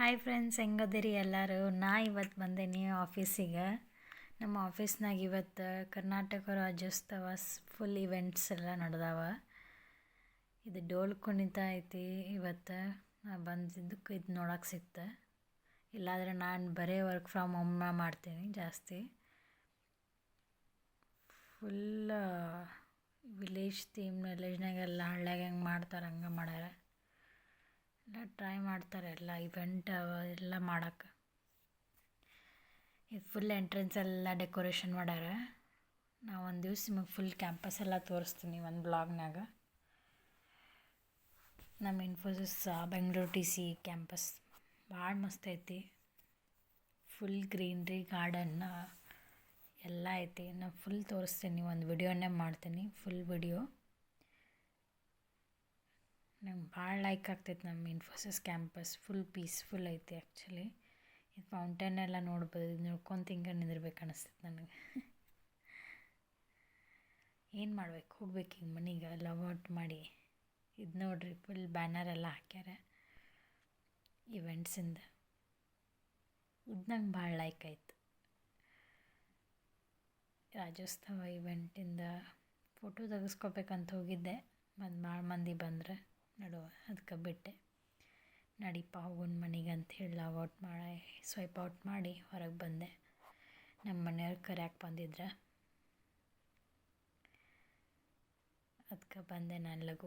Hi friends, ಹೆಂಗದಿರಿ ಎಲ್ಲರೂ. ಇವತ್ತು ಬಂದೇನಿ ಆಫೀಸಿಗೆ. ನಮ್ಮ ಆಫೀಸ್ನಾಗ ಇವತ್ತು ಕರ್ನಾಟಕ ರಾಜ್ಯೋತ್ಸವ ಫುಲ್ ಇವೆಂಟ್ಸ್ ಎಲ್ಲ ನಡೆದಾವ. ಇದು ಡೋಲು ಕುಣಿತ ಐತಿ. ಇವತ್ತು ನಾ ಬಂದಿದ್ದಕ್ಕೆ ಇದು ನೋಡೋಕೆ ಸಿಕ್ತು. ಇಲ್ಲಾಂದರೆ ನಾನು ಬರೀ ವರ್ಕ್ ಫ್ರಮ್ ಹೋಮ್ ಮಾಡ್ತೀನಿ ಜಾಸ್ತಿ. ಫುಲ್ ವಿಲೇಜ್ ಥೀಮ್, ವಿಲೇಜ್ನಾಗೆಲ್ಲ ಹಳ್ಳ್ಯಾಗ ಹೆಂಗೆ ಮಾಡ್ತಾರೆ ಹಂಗೆ ಮಾಡ್ಯಾರ. ಎಲ್ಲ ಟ್ರೈ ಮಾಡ್ತಾರೆ, ಎಲ್ಲ ಇವೆಂಟ್ ಎಲ್ಲ ಮಾಡೋಕ್ಕೆ. ಇದು ಫುಲ್ ಎಂಟ್ರೆನ್ಸ್ ಎಲ್ಲ ಡೆಕೋರೇಷನ್ ಮಾಡ್ಯಾರ. ನಾವು ಒಂದು ದಿವ್ಸ ನಿಮಗೆ ಫುಲ್ ಕ್ಯಾಂಪಸ್ ಎಲ್ಲ ತೋರಿಸ್ತೀನಿ ಒಂದು ಬ್ಲಾಗ್ನಾಗ. ನಮ್ಮ ಇನ್ಫೋಸಿಸ್ ಬೆಂಗಳೂರು TC ಕ್ಯಾಂಪಸ್ ಭಾಳ ಮಸ್ತ್ ಐತಿ. ಫುಲ್ ಗ್ರೀನ್ರಿ, ಗಾರ್ಡನ್ ಎಲ್ಲ ಐತಿ. ನಾನು ಫುಲ್ ತೋರಿಸ್ತೀನಿ, ಒಂದು ವಿಡಿಯೋನೇ ಮಾಡ್ತೀನಿ, ಫುಲ್ ವಿಡಿಯೋ. ನಂಗೆ ಭಾಳ ಲೈಕ್ ಆಗ್ತೈತೆ ನಮ್ಮ ಇನ್ಫೋಸಿಸ್ ಕ್ಯಾಂಪಸ್. ಫುಲ್ ಪೀಸ್ಫುಲ್ ಐತಿ ಆ್ಯಕ್ಚುಲಿ. ಇದು ಫೌಂಟೇನ್ ಎಲ್ಲ ನೋಡ್ಬೋದು. ಇದು ನೋಡ್ಕೊಂತ ಹಿಂಗೆ ನಿಂದಿರ್ಬೇಕು ಅನಿಸ್ತೈತೆ ನನಗೆ. ಏನು ಮಾಡ್ಬೇಕು, ಹೋಗ್ಬೇಕು ಹಿಂಗೆ ಮನೆಗೆ ಲಾಗೌಟ್ ಮಾಡಿ. ಇದು ನೋಡ್ರಿ, ಫುಲ್ ಬ್ಯಾನರ್ ಎಲ್ಲ ಹಾಕ್ಯಾರ ಇವೆಂಟ್ಸಿಂದ. ಇದು ನಂಗೆ ಭಾಳ ಲೈಕ್ ಆಯ್ತು. ರಾಜ್ಯೋತ್ಸವ ಇವೆಂಟಿಂದ ಫೋಟೋ ತೆಗೆಸ್ಕೋಬೇಕಂತ ಹೋಗಿದ್ದೆ. ಭಾಳ ಮಂದಿ ಬಂದ್ರೆ ನಡುವ ಅದಕ್ಕೆ ಬಿಟ್ಟೆ. ನಡಿಪ ಹೋಗೋಣ ಮನೆಗೆ ಅಂಥೇಳಿ ಲಾಗೌಟ್ ಮಾಡಿ ಸ್ವೈಪ್ ಔಟ್ ಮಾಡಿ ಹೊರಗೆ ಬಂದೆ. ನಮ್ಮ ಮನೆಯವ್ರು ಕರ್ಯಾಕೆ ಬಂದಿದ್ರೆ ಅದಕ್ಕೆ ಬಂದೆ ನಾನು ಲಘು.